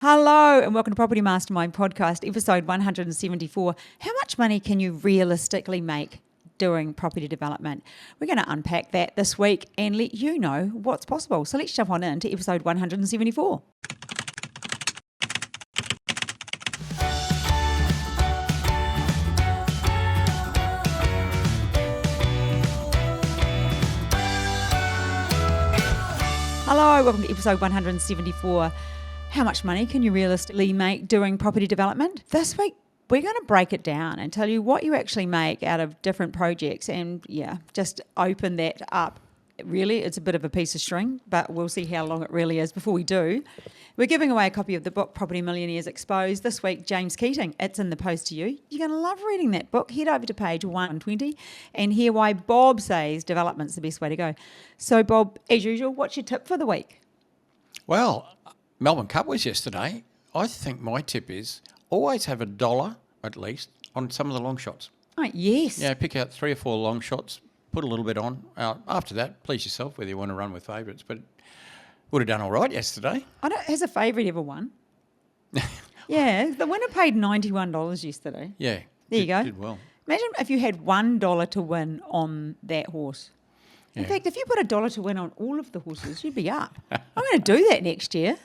Hello and welcome to Property Mastermind Podcast, episode 174. How much money can you realistically make doing property development? We're going to unpack that this week and let you know what's possible. So let's jump on into episode 174. Hello, welcome to episode 174. How much money can you realistically make doing property development? This week, we're going to break it down and tell you what you actually make out of different projects and, just open that up. Really, it's a bit of a piece of string, but we'll see how long it really is before we do. We're giving away a copy of the book, Property Millionaires Exposed. This week, James Keating. It's in the post to you. You're going to love reading that book. Head over to page 120 and hear why Bob says development's the best way to go. So, Bob, as usual, what's your tip for the week? Well, Melbourne Cup was yesterday. I think my tip is always have $1 at least on some of the long shots. Oh, yes. Yeah, pick out 3 or 4 long shots, put a little bit on. After that, please yourself whether you want to run with favourites. But would have done all right yesterday. Has a favourite ever won? Yeah, the winner paid $91 yesterday. Yeah. There you go. Did well. Imagine if you had $1 to win on that horse. In fact, if you put $1 to win on all of the horses, you'd be up. I'm going to do that next year.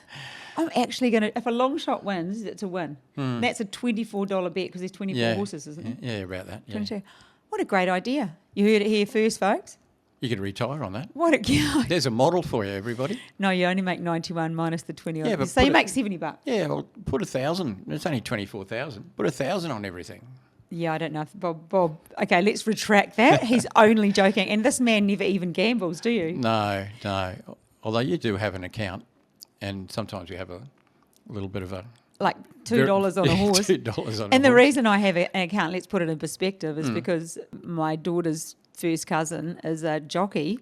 I'm actually going to, if a long shot wins, it's a win. That's a $24 bet because there's 24 horses, isn't it? Yeah, about that. Yeah. 22. What a great idea. You heard it here first, folks. You could retire on that. What a There's a model for you, everybody. No, you only make 91 minus the 20. Yeah, but so you make $70. Yeah, well, put 1,000. It's only 24,000. Put 1,000 on everything. Yeah, I don't know if Bob. Okay, let's retract that. He's only joking. And this man never even gambles, do you? No. Although you do have an account, and sometimes you have a little bit of a... Like $2 on a horse. $2 on a horse. And the reason I have an account, let's put it in perspective, is because my daughter's first cousin is a jockey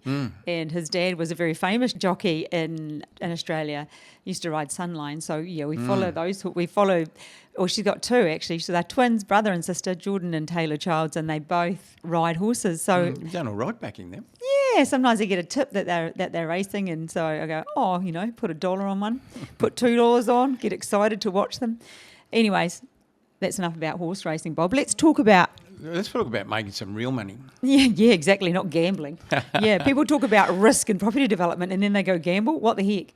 and his dad was a very famous jockey in Australia, used to ride Sunline. So, yeah, we follow those. She's got two, actually. So they're twins, brother and sister, Jordan and Taylor Childs, and they both ride horses. So you've done all right backing them. yeah, sometimes I get a tip that they're racing, and so I go, put $1 on one, put $2 on, get excited to watch them. Anyways, that's enough about horse racing, Bob. Let's talk about making some real money. Yeah, exactly, not gambling. Yeah, people talk about risk and property development, and then they go gamble. What the heck?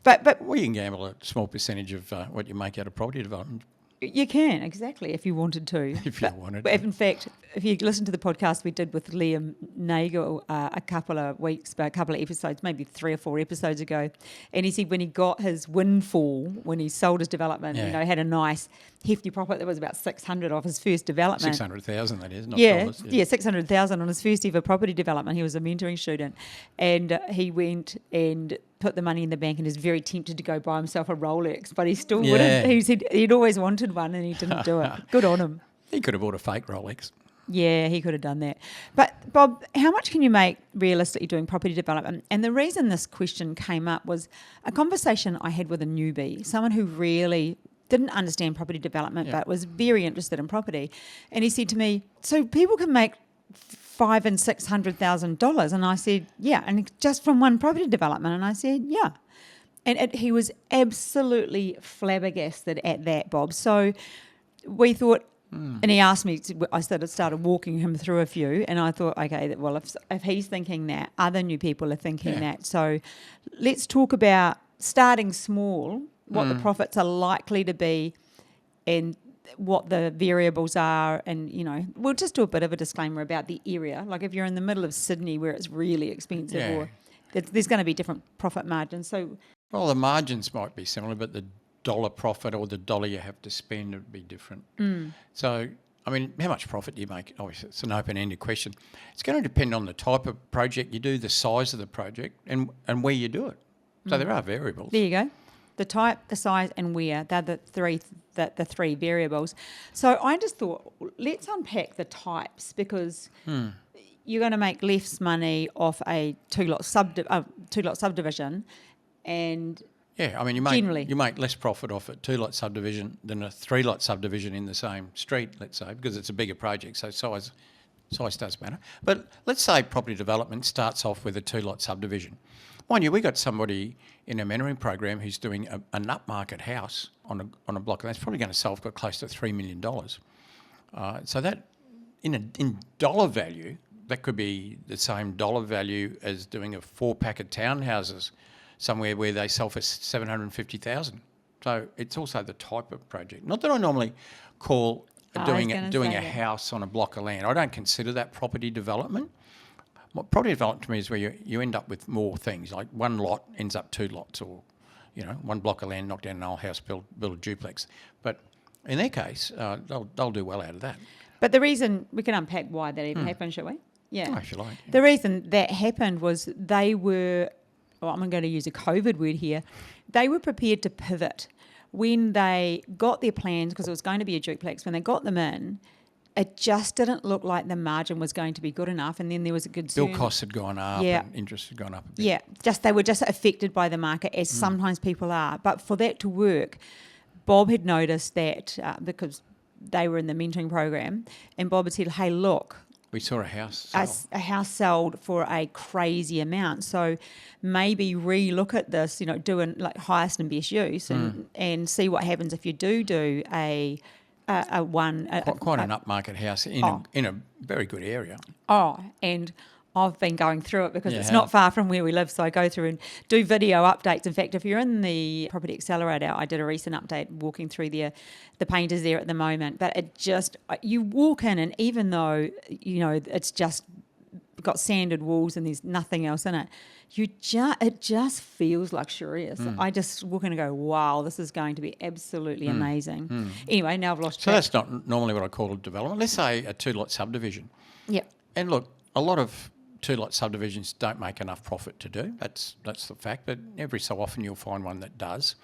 But well, you can gamble a small percentage of what you make out of property development. You can, exactly, if you wanted to. Wanted to. In fact, if you listen to the podcast we did with Liam Nagel a couple of episodes, maybe 3 or 4 episodes ago, and he said when he got his windfall, when he sold his development, had a nice hefty profit that was about 600 off his first development. 600,000, that is, not dollars. Yeah, 600,000 on his first ever property development. He was a mentoring student, and he went and put the money in the bank and is very tempted to go buy himself a Rolex, but he still wouldn't. He said he'd always wanted one and he didn't do it. Good on him. He could have bought a fake Rolex. Yeah, he could have done that. But Bob, how much can you make realistically doing property development? And the reason this question came up was a conversation I had with a newbie, someone who really didn't understand property development but was very interested in property. And he said to me, so people can make $500,000 and $600,000, and I said, yeah, and just from one property development, and I said, yeah, and he was absolutely flabbergasted at that, Bob. So we thought, and he asked me, I started walking him through a few, and I thought, okay, well, if he's thinking that, other new people are thinking that. So let's talk about starting small, what the profits are likely to be, and what the variables are, and we'll just do a bit of a disclaimer about the area. Like if you're in the middle of Sydney where it's really expensive, or there's going to be different profit margins. So, well, the margins might be similar, but the dollar profit or the dollar you have to spend would be different. So, I mean, how much profit do you make? Obviously, it's an open-ended question. It's going to depend on the type of project you do, the size of the project, and where you do it. So there are variables. There you go. The type, the size, and where. They're the three variables. So I just thought, let's unpack the types, because you're going to make less money off a two-lot subdivision, and yeah, I mean, you make less profit off a 2-lot subdivision than a 3-lot subdivision in the same street, let's say, because it's a bigger project. So size Size does matter. But let's say property development starts off with a 2-lot subdivision. Mind you, we got somebody in our mentoring program who's doing an upmarket house on a block, and that's probably going to sell for close to $3 million. So that, in dollar value, that could be the same dollar value as doing a 4-pack of townhouses somewhere where they sell for $750,000. So it's also the type of project. Not that I normally call doing a house on a block of land. I don't consider that property development. Property development to me is where you end up with more things, like one lot ends up 2 lots, or one block of land, knock down an old house, build a duplex. But in their case, they'll do well out of that. But the reason, we can unpack why that even happened, shall we? Yeah. Oh, if you like. Yeah. The reason that happened was they were, I'm going to use a COVID word here, they were prepared to pivot. When they got their plans, because it was going to be a duplex, when they got them in, it just didn't look like the margin was going to be good enough. And then there was a concern. Bill costs had gone up, and interest had gone up a bit. Yeah, they were just affected by the market, as sometimes people are. But for that to work, Bob had noticed that because they were in the mentoring program, and Bob had said, hey, look, we saw a house sell. A house sold for a crazy amount. So maybe re-look at this, doing like highest and best use and see what happens if you do quite an upmarket house in a very good area. And I've been going through it because it's not far from where we live, so I go through and do video updates. In fact, if you're in the Property Accelerator, I did a recent update walking through the painters there at the moment. But it just, you walk in, and even though, it's just got sanded walls and there's nothing else in it, it just feels luxurious. I just walk in and go, wow, this is going to be absolutely amazing. Anyway, now I've lost track. So that's not normally what I call a development. Let's say a 2-lot subdivision. Yeah. And look, a lot of 2-lot subdivisions don't make enough profit to do. That's the fact. But every so often you'll find one that does.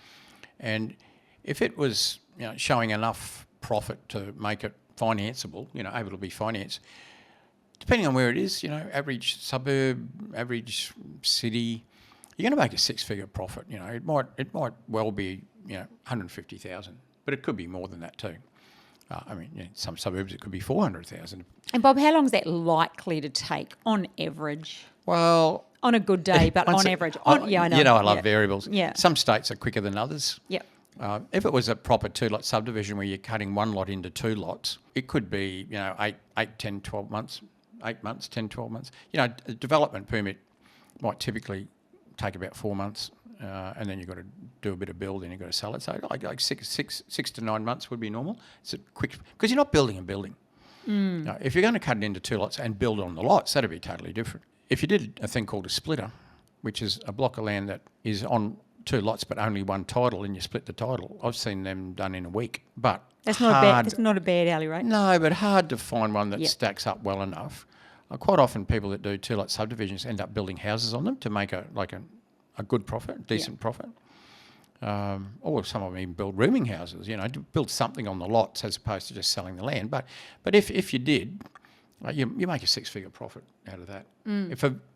And if it was showing enough profit to make it financeable, able to be financed, depending on where it is, average suburb, average city, you're going to make a 6-figure profit. It might well be 150,000, but it could be more than that too. Some suburbs it could be 400,000. And Bob, how long is that likely to take on average? Well, on a good day, but on average. I know. I love variables. Yeah. Some states are quicker than others. Yep. If it was a proper 2-lot subdivision where you're cutting one lot into 2 lots, it could be 8, 10, 12 months. 8 months, 10, 12 months. A development permit might typically take about 4 months, and then you've got to do a bit of build and you've got to sell it. So like 6 to 9 months would be normal. It's a quick, because you're not building a building. If you're going to cut it into 2 lots and build on the lots, that'd be totally different. If you did a thing called a splitter, which is a block of land that is on 2 lots but only one title, and you split the title, I've seen them done in a week. But that's not a bad alley rate. No, but hard to find one that stacks up well enough. Quite often people that do 2-lot subdivisions end up building houses on them to make a good profit, decent profit. Or some of them even build rooming houses, to build something on the lots as opposed to just selling the land. But if you did, you make a 6-figure profit out of that.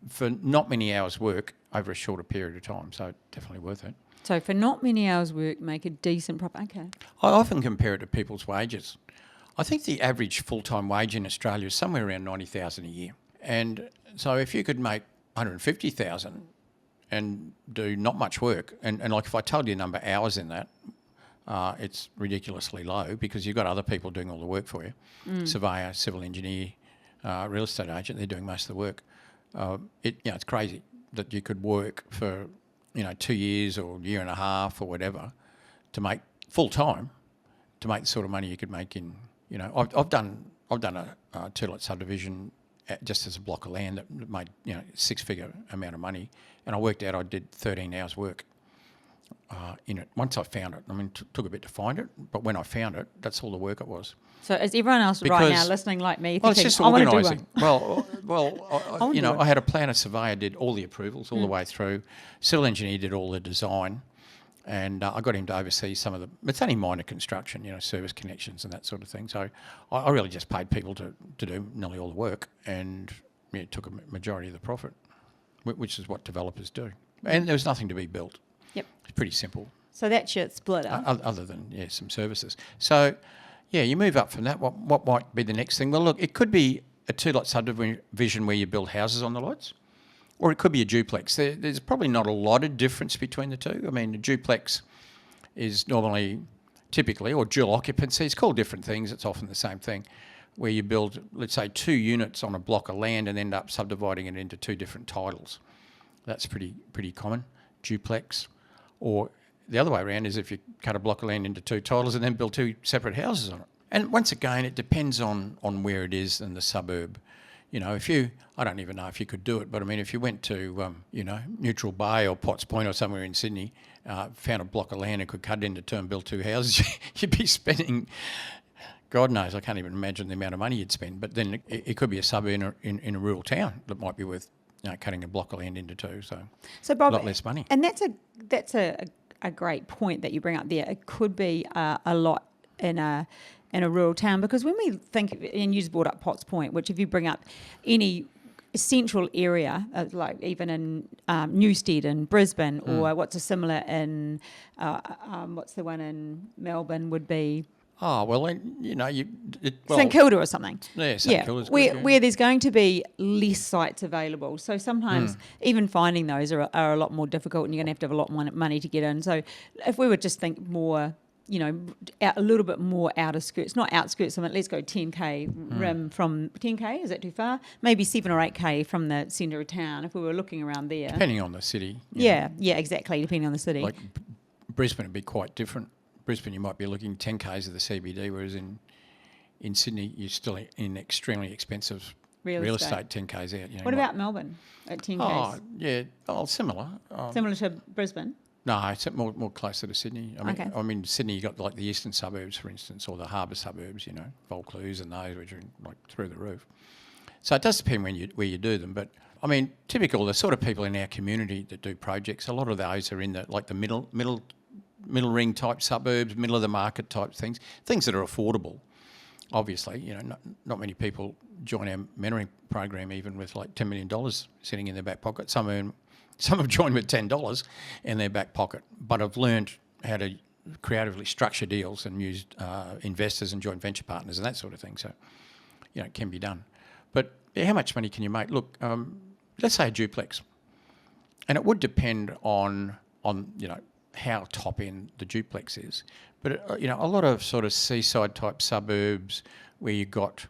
For not many hours work over a shorter period of time, so definitely worth it. So for not many hours work, make a decent profit. Okay. I often compare it to people's wages. I think the average full-time wage in Australia is somewhere around $90,000 a year. And so if you could make $150,000 and do not much work, and like if I told you a number of hours in that, it's ridiculously low because you've got other people doing all the work for you. Surveyor, civil engineer, real estate agent, they're doing most of the work. It's crazy that you could work for 2 years or a year and a half or whatever to make full-time, to make the sort of money you could make in, I've done a 2-lot subdivision just as a block of land that made 6-figure amount of money, and I worked out I did 13 hours work in it. Once I found it, took a bit to find it, but when I found it, that's all the work it was. So is everyone else right now listening like me thinking, it's just I want to do organising. I had a planner surveyor did all the approvals all the way through. Civil engineer did all the design. And I got him to oversee some of the, it's only minor construction, service connections and that sort of thing. So I really just paid people to do nearly all the work, and took a majority of the profit, which is what developers do. And there was nothing to be built. Yep. It's pretty simple. So that's your splitter. Other than, some services. So, you move up from that. What might be the next thing? Well, look, it could be a two-lot subdivision where you build houses on the lots, or it could be a duplex. There's probably not a lot of difference between the two. I mean, a duplex is typically, or dual occupancy, it's called different things, it's often the same thing, where you build, let's say, 2 units on a block of land and end up subdividing it into 2 different titles. That's pretty common, duplex. Or the other way around is if you cut a block of land into 2 titles and then build 2 separate houses on it. And once again, it depends on where it is and the suburb. You know, I don't even know if you could do it, but I mean, if you went to, Neutral Bay or Potts Point or somewhere in Sydney, found a block of land and could cut it into 2 and build 2 houses, you'd be spending, God knows, I can't even imagine the amount of money you'd spend. But then it could be a suburb in a rural town that might be worth, cutting a block of land into 2, so Bob, a lot less money. And that's a great point that you bring up there. It could be a lot in a rural town, because when we think, and you just brought up Potts Point, which if you bring up any central area, like even in Newstead in Brisbane, or what's a similar in, what's the one in Melbourne would be? Oh, well, St Kilda or something. Yeah, St Kilda's good, where there's going to be less sites available. So sometimes even finding those are a lot more difficult, and you're going to have a lot more money to get in. So if we would just think more, a little bit more outer skirts, not outskirts, let's go 10k rim from 10k, is that too far? Maybe 7 or 8k from the centre of town, if we were looking around there. Depending on the city. Yeah, exactly, depending on the city. Like Brisbane would be quite different. Brisbane, you might be looking 10k's of the CBD, whereas in Sydney, you're still in extremely expensive real estate 10k's out. What about Melbourne at 10k's? Oh, yeah, similar. Similar to Brisbane? No, it's more closer to Sydney. I mean, Sydney, you got like the eastern suburbs, for instance, or the harbour suburbs, Vaucluse and those, which are like through the roof. So it does depend where you do them. But I mean, typical, the sort of people in our community that do projects, a lot of those are in the middle ring type suburbs, middle of the market type things that are affordable. Obviously, not many people join our mentoring program even with like $10 million sitting in their back pocket. Some have joined with $10 in their back pocket, but have learned how to creatively structure deals and use investors and joint venture partners and that sort of thing. So, it can be done. But how much money can you make? Look, let's say a duplex, and it would depend on how top end the duplex is. But a lot of sort of seaside type suburbs where you got,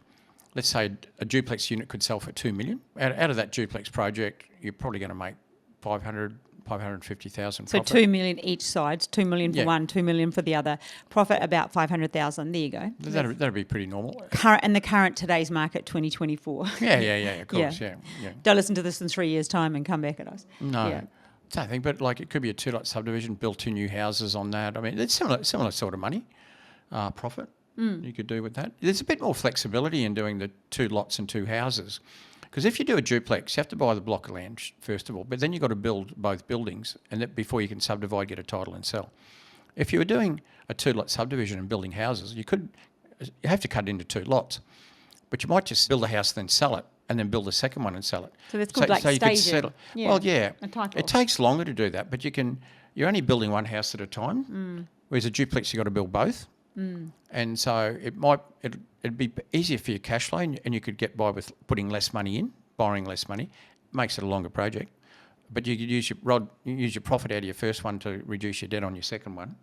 let's say, a duplex unit could sell for $2 million. Out of that duplex project, you're probably going to make 550,000 So profit. 2 million each side, 2 million for one, 2 million for the other. Profit about 500,000. There you go. That'd be pretty normal. Today's market, 2024. Yeah, of course, yeah. Don't listen to this in 3 years' time and come back at us. No. Yeah. Same thing, but like it could be a 2-lot subdivision, build 2 new houses on that. I mean, it's similar sort of money, profit you could do with that. There's a bit more flexibility in doing the 2 lots and 2 houses. Because if you do a duplex, you have to buy the block of land, first of all, but then you've got to build both buildings and before you can subdivide, get a title and sell. If you were doing a 2-lot subdivision and building houses, you have to cut it into 2 lots, but you might just build a house, then sell it, and then build a second one and sell it. So that's called staging. Yeah. Well, yeah. A it takes longer to do that, but you're only building one house at a time, whereas a duplex, you've got to build both. And so it'd be easier for your cash flow, and you could get by with putting less money in, borrowing less money. Makes it a longer project, but you could use your profit out of your first one to reduce your debt on your second one.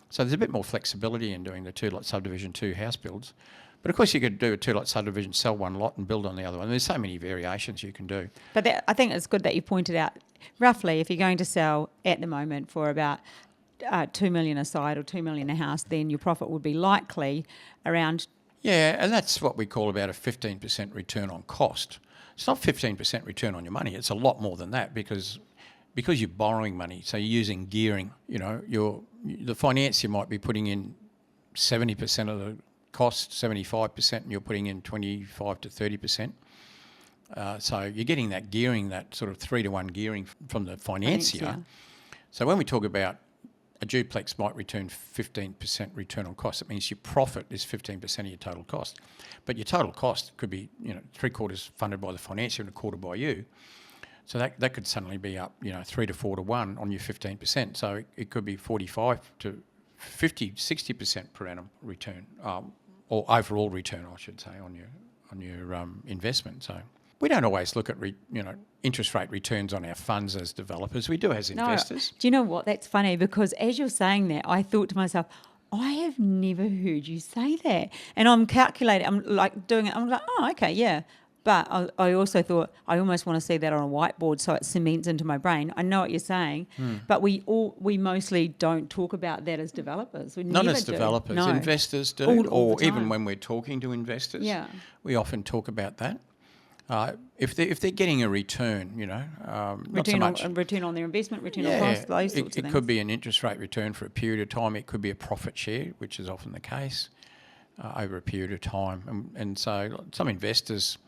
So there's a bit more flexibility in doing the 2-lot subdivision, 2 house builds. But of course, you could do a 2-lot subdivision, sell one lot, and build on the other one. There's so many variations you can do. But I think it's good that you pointed out, roughly, if you're going to sell at the moment for about 2 million a side or 2 million a house, then your profit would be likely around. Yeah, and that's what we call about a 15% return on cost. It's not 15% return on your money. It's a lot more than that because you're borrowing money. So you're using gearing. The financier might be putting in 70% of the cost, 75%, and you're putting in 25 to 30%. So you're getting that gearing, that sort of 3-to-1 gearing from the financier. So when we talk about a duplex might return 15% return on cost, it means your profit is 15% of your total cost. But your total cost could be 3/4 funded by the financier and 1/4 by you. So that could suddenly be up 3 to 4 to 1 on your 15%. So it could be 45 to 50, 60% per annum return, or overall return, I should say, investment. So we don't always look at interest rate returns on our funds as developers. We do as investors. No, do you know what? That's funny because as you're saying that, I thought to myself, I have never heard you say that. And I'm calculating, I'm like doing it, I'm like, oh, okay, yeah. But I also thought, I almost want to see that on a whiteboard so it cements into my brain. I know what you're saying, but we mostly don't talk about that as developers. We Not never as do. developers. No. Investors do, All or the even time. when we're talking to investors, Yeah. we often talk about that. If they're getting a return, not so much. Return on their investment, return on cost, those sorts of things. It could be an interest rate return for a period of time. It could be a profit share, which is often the case over a period of time. And so some investors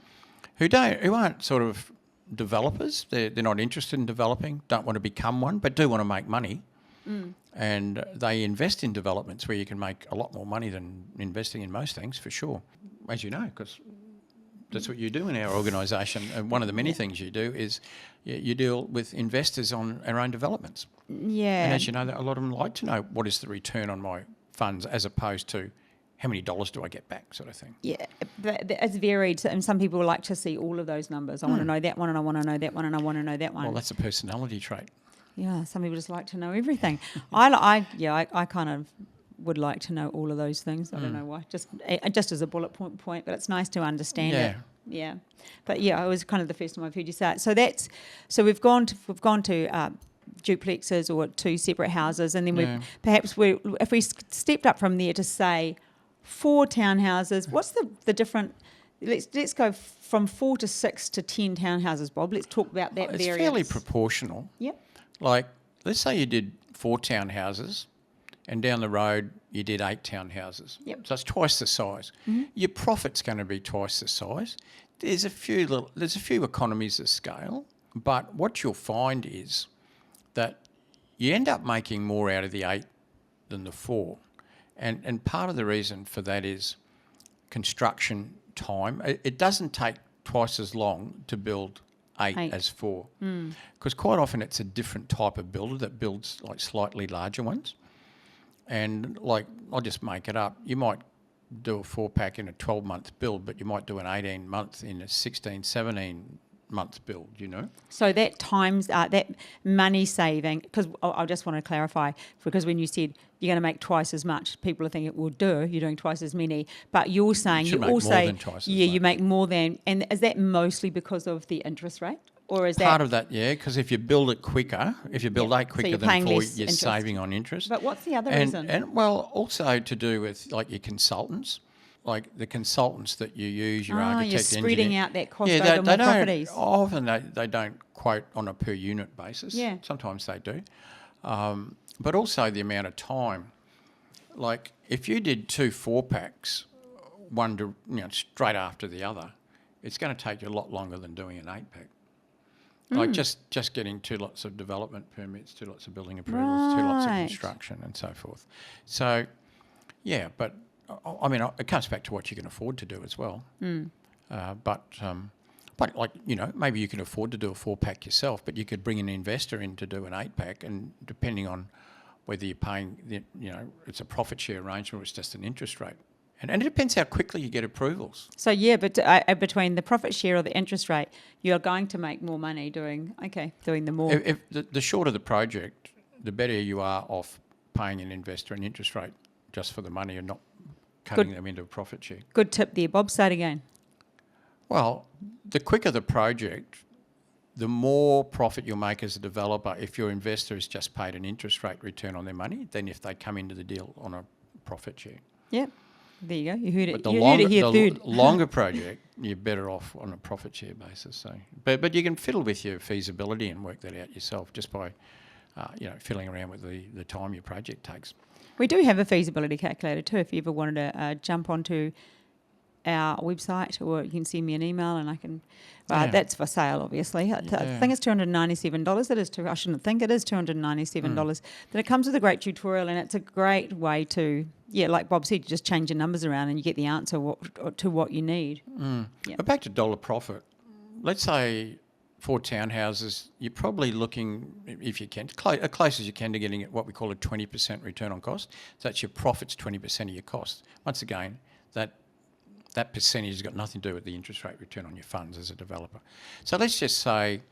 who aren't sort of developers, they're not interested in developing, don't want to become one, but do want to make money. And they invest in developments where you can make a lot more money than investing in most things, for sure, as you know, because that's what you do in our organisation. And one of the many things you do is you deal with investors on our own developments. Yeah. And as you know, a lot of them like to know what is the return on my funds as opposed to how many dollars do I get back, sort of thing. Yeah, but it's varied. And some people like to see all of those numbers. I want to know that one and I want to know that one and I want to know that one. Well, that's a personality trait. Yeah, some people just like to know everything. I kind of would like to know all of those things. I don't know why, just as a bullet point, but it's nice to understand it. Yeah, but yeah, it was kind of the first time I've heard you say it. So we've gone to duplexes or two separate houses, and then if we stepped up from there to say 4 townhouses, what's the different? Let's go from 4 to 6 to 10 townhouses, Bob. Let's talk about that variance. It's fairly proportional. Yep. Like, let's say you did 4 townhouses and down the road you did 8 townhouses. Yep. So it's twice the size. Mm-hmm. Your profit's going to be twice the size. There's a few economies of scale, but what you'll find is that you end up making more out of the 8 than the 4. And part of the reason for that is construction time. It doesn't take twice as long to build 8 as 4. Because quite often it's a different type of builder that builds like slightly larger ones. And like, I'll just make it up, you might do a 4-pack in a 12-month build, but you might do an 18-month in a 16, 17-month build, So that times, that money saving, because I just want to clarify, because when you said you're going to make twice as much, people are thinking, well, you're doing twice as many. But you're saying you also make more than twice as much. You make more than, and is that mostly because of the interest rate? Or is part of that, yeah, because if you build it quicker, if you build 8 quicker than 4, you're interest. Saving on interest. But what's the other reason? And well, also to do with like your consultants, like the consultants that you use, your architect, you're spreading engineer. out that cost over more properties. Often they don't quote on a per unit basis. Yeah. Sometimes they do. But also the amount of time. Like if you did 2 4-packs, one straight after the other, it's going to take you a lot longer than doing an 8-pack. Like just getting 2 lots of development permits, 2 lots of building approvals, 2 lots of construction and so forth. So, yeah, but I mean, it comes back to what you can afford to do as well. But like, maybe you can afford to do a 4-pack yourself, but you could bring an investor in to do an 8-pack, and depending on whether you're paying, it's a profit share arrangement or it's just an interest rate. And it depends how quickly you get approvals. So, yeah, but between the profit share or the interest rate, you're going to make more money doing the more. If the shorter the project, the better you are off paying an investor an interest rate just for the money and not cutting them into a profit share. Good tip there, Bob. Say it again. Well, the quicker the project, the more profit you'll make as a developer if your investor has just paid an interest rate return on their money than if they come into the deal on a profit share. Yep. There you go. You heard it. But the longer project, you're better off on a profit share basis. So, but you can fiddle with your feasibility and work that out yourself just by, fiddling around with the time your project takes. We do have a feasibility calculator too. If you ever wanted to jump onto our website, or you can send me an email and I can. That's for sale, obviously. I think it's $297. It is I shouldn't think it is $297. But it comes with a great tutorial, and it's a great way to, like Bob said, you just change your numbers around and you get the answer to what you need. But back to dollar profit. Let's say 4 townhouses, you're probably looking, if you can, as close as you can to getting what we call a 20% return on cost. So that's your profits, 20% of your cost. Once again, that that percentage has got nothing to do with the interest rate return on your funds as a developer. So let's just say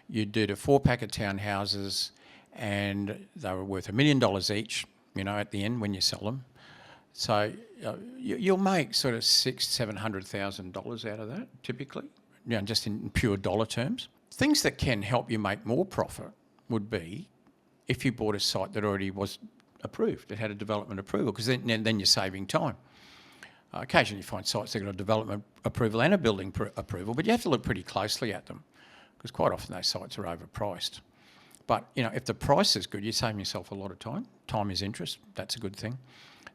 you did a 4-pack of townhouses and they were worth $1 million each, at the end when you sell them. So you'll make sort of $600,000-700,000 out of that, typically, just in pure dollar terms. Things that can help you make more profit would be if you bought a site that already was approved, it had a development approval, because then you're saving time. Occasionally you find sites that got a development approval and a building approval, but you have to look pretty closely at them, because quite often those sites are overpriced. But, if the price is good, you're saving yourself a lot of time. Time is interest. That's a good thing.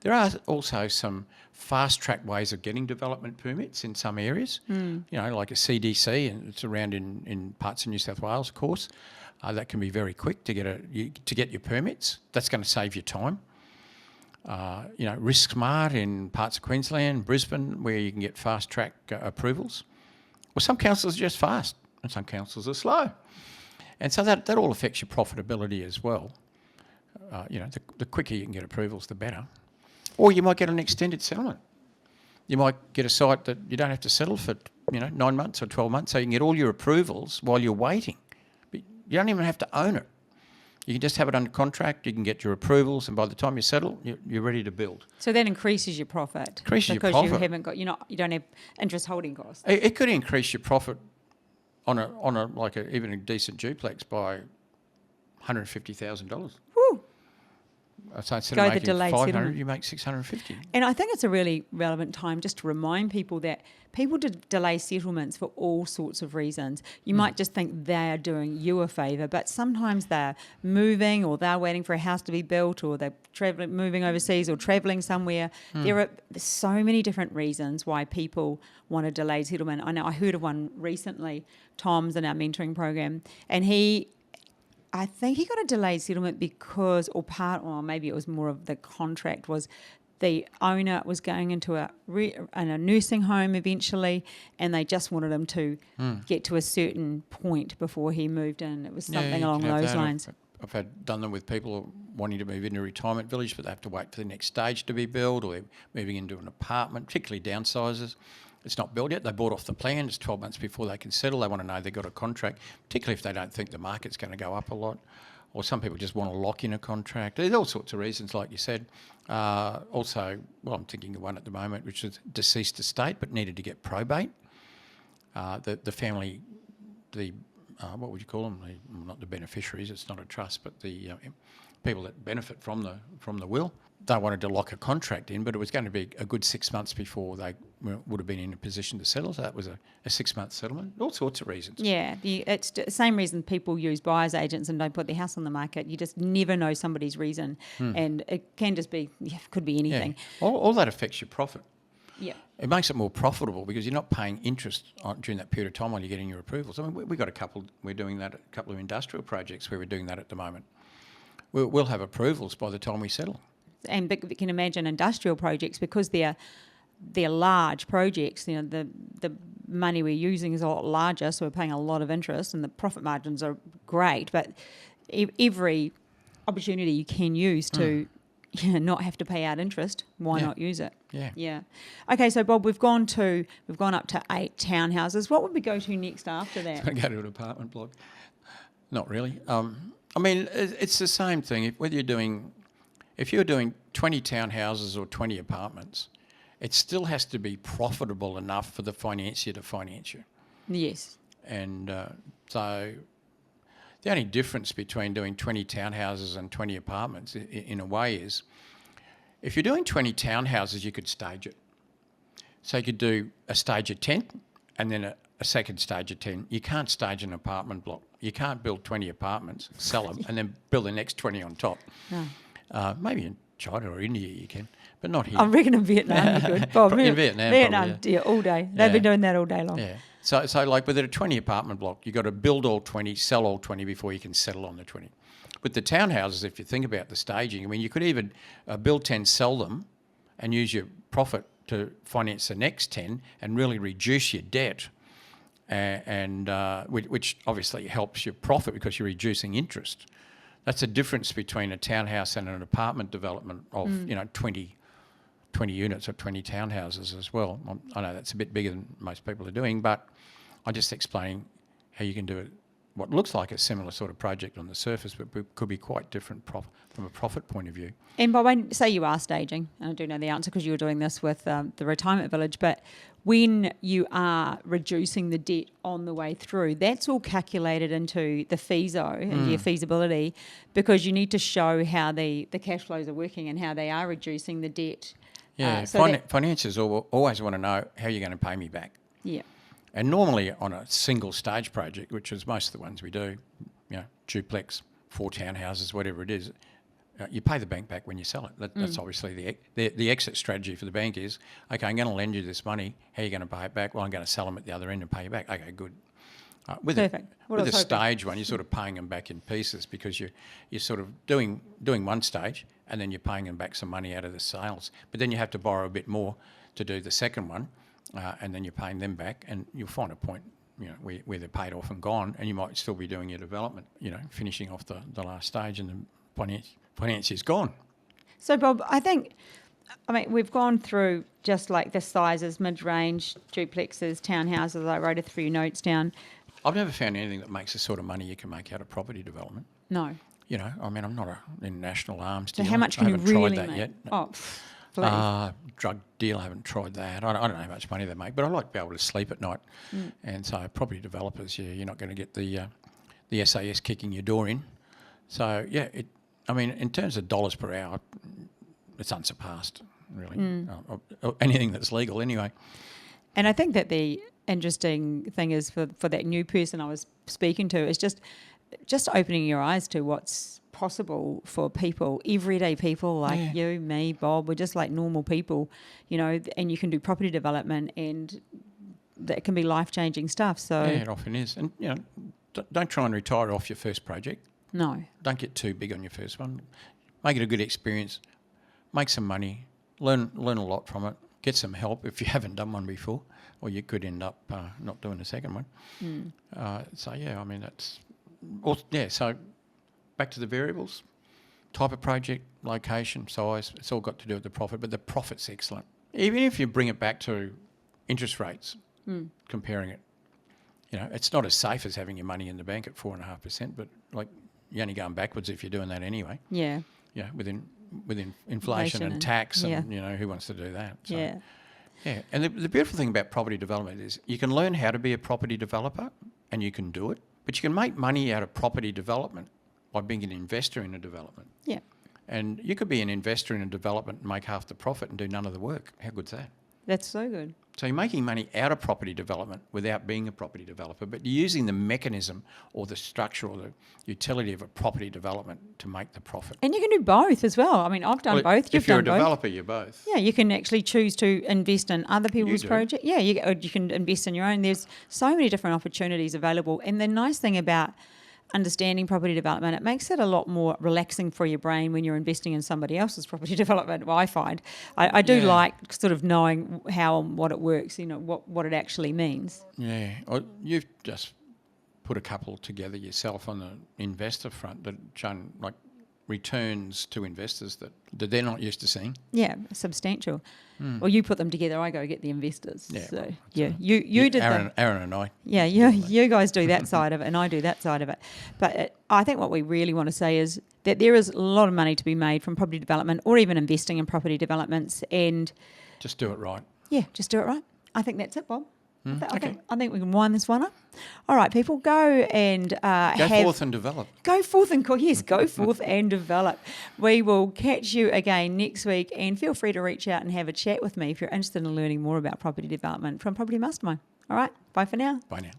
There are also some fast-track ways of getting development permits in some areas, like a CDC, and it's around in parts of New South Wales, of course. That can be very quick to get your permits. That's going to save you time. Risk Smart in parts of Queensland, Brisbane, where you can get fast-track approvals. Well, some councils are just fast and some councils are slow. And so that all affects your profitability as well. The quicker you can get approvals, the better. Or you might get an extended settlement. You might get a site that you don't have to settle for, 9 months or 12 months, so you can get all your approvals while you're waiting. But you don't even have to own it. You can just have it under contract, you can get your approvals, and by the time you settle, you're ready to build. So that increases your profit. Increases your profit. Because you haven't got, you don't have interest holding costs. It could increase your profit on even a decent duplex by $150,000. Woo! So instead of making $500, you make $650. And I think it's a really relevant time just to remind people that people delay settlements for all sorts of reasons. You might just think they're doing you a favour, but sometimes they're moving, or they're waiting for a house to be built, or they're moving overseas or travelling somewhere. There's so many different reasons why people want a delayed settlement. I know I heard of one recently. Tom's in our mentoring program, and I think he got a delayed settlement because, or maybe it was more of the contract, was the owner was going into a nursing home eventually, and they just wanted him to get to a certain point before he moved in. It was something along those lines. I've done them with people wanting to move into a retirement village, but they have to wait for the next stage to be built, or they're moving into an apartment, particularly downsizers. It's not built yet. They bought off the plan. It's 12 months before they can settle. They want to know they've got a contract, particularly if they don't think the market's going to go up a lot. Or some people just want to lock in a contract. There's all sorts of reasons, like you said. Also, I'm thinking of one at the moment, which is deceased estate, but needed to get probate. The family, what would you call them? Not the beneficiaries. It's not a trust, but the people that benefit from the will. They wanted to lock a contract in, but it was going to be a good 6 months before they would have been in a position to settle. So that was a 6-month settlement. All sorts of reasons. Yeah, it's the same reason people use buyer's agents and don't put their house on the market. You just never know somebody's reason, and it can just be, could be anything. Yeah. All that affects your profit. Yeah. It makes it more profitable because you're not paying interest during that period of time while you're getting your approvals. I mean, we've got we're doing that at a couple of industrial projects where we're doing that at the moment. We'll have approvals by the time we settle. And you can imagine industrial projects, because they're large projects. The money we're using is a lot larger, so we're paying a lot of interest, and the profit margins are great. But every opportunity you can use to not have to pay out interest, why not use it? Yeah. Okay, so Bob, we've gone up to 8 townhouses. What would we go to next after that? Go to an apartment block. Not really. I mean, it's the same thing. If you're doing 20 townhouses or 20 apartments, it still has to be profitable enough for the financier to finance you. Yes. And so the only difference between doing 20 townhouses and 20 apartments in a way is, if you're doing 20 townhouses, you could stage it. So you could do a stage of 10 and then a second stage of 10. You can't stage an apartment block. You can't build 20 apartments, sell them, and then build the next 20 on top. No. Maybe in China or India you can, but not here. I reckon in Vietnam you could. Bob, in Vietnam, probably, yeah, all day. They've been doing that all day long. Yeah. So like with a 20 apartment block, you've got to build all 20, sell all 20 before you can settle on the 20. With the townhouses, if you think about the staging, I mean, you could even build 10, sell them, and use your profit to finance the next 10 and really reduce your debt, and which obviously helps your profit because you're reducing interest. That's a difference between a townhouse and an apartment development of 20 20 units or 20 townhouses as well. I know that's a bit bigger than most people are doing, but I'm just explaining how you can do it. What looks like a similar sort of project on the surface, but could be quite different from a profit point of view. And by when, say you are staging, and I do know the answer because you were doing this with the retirement village, but when you are reducing the debt on the way through, that's all calculated into the feaso, into your feasibility, because you need to show how the cash flows are working and how they are reducing the debt. Yeah, financiers always want to know how you're going to pay me back. Yeah. And normally on a single stage project, which is most of the ones we do, duplex, 4 townhouses, whatever it is, you pay the bank back when you sell it. That's obviously the exit strategy for the bank is, okay, I'm going to lend you this money. How are you going to pay it back? Well, I'm going to sell them at the other end and pay you back. Okay, good. Perfect. With a stage one, you're sort of paying them back in pieces because you're sort of doing one stage and then you're paying them back some money out of the sales. But then you have to borrow a bit more to do the second one, and then you're paying them back, and you'll find a point where they're paid off and gone, and you might still be doing your development, finishing off the last stage, and the financier's gone. So, Bob, I mean, we've gone through just like the sizes, mid-range, duplexes, townhouses. I wrote a few notes down. I've never found anything that makes the sort of money you can make out of property development. No. I mean, I'm not in national arms So deal. how much can you really I haven't tried that make? yet. Oh, please. Drug deal, I haven't tried that. I don't know how much money they make, but I like to be able to sleep at night. And so property developers, you're not going to get the SAS kicking your door in. So, in terms of dollars per hour, it's unsurpassed, really. Anything that's legal anyway. And I think that the interesting thing is for that new person I was speaking to is just opening your eyes to what's possible for people, everyday people like you, me, Bob. We're just like normal people, and you can do property development, and that can be life-changing stuff. So yeah, it often is. And, don't try and retire off your first project. No. Don't get too big on your first one. Make it a good experience. Make some money. Learn a lot from it. Get some help if you haven't done one before, or you could end up not doing the second one. So back to the variables. Type of project, location, size, it's all got to do with the profit, but the profit's excellent. Even if you bring it back to interest rates, comparing it, it's not as safe as having your money in the bank at 4.5%, but like you're only going backwards if you're doing that anyway. Yeah. With inflation and tax, and who wants to do that? So, yeah. And the beautiful thing about property development is you can learn how to be a property developer, and you can do it, but you can make money out of property development by being an investor in a development. Yeah. And you could be an investor in a development and make half the profit and do none of the work. How good's that? That's so good. So you're making money out of property development without being a property developer, but you're using the mechanism or the structure or the utility of a property development to make the profit. And you can do both as well. I mean, I've done both. If you're a developer, you're both. Yeah, you can actually choose to invest in other people's projects. Yeah, you can invest in your own. There's so many different opportunities available. And the nice thing about understanding property development, it makes it a lot more relaxing for your brain when you're investing in somebody else's property development. Well, I find I do like sort of knowing how and what it works, what it actually means. Yeah, you've just put a couple together yourself on the investor front that show like returns to investors that they're not used to seeing. Yeah, substantial. Well, you put them together, I go get the investors. Yeah, so you did Aaron and I. Yeah, you guys do that side of it, and I do that side of it. But I think what we really want to say is that there is a lot of money to be made from property development, or even investing in property developments, and just do it right. Yeah, just do it right. I think that's it, Bob. I think we can wind this one up. All right, people, go and go forth and develop. Go forth and go forth and develop. We will catch you again next week, and feel free to reach out and have a chat with me if you're interested in learning more about property development from Property Mastermind. All right, bye for now. Bye now.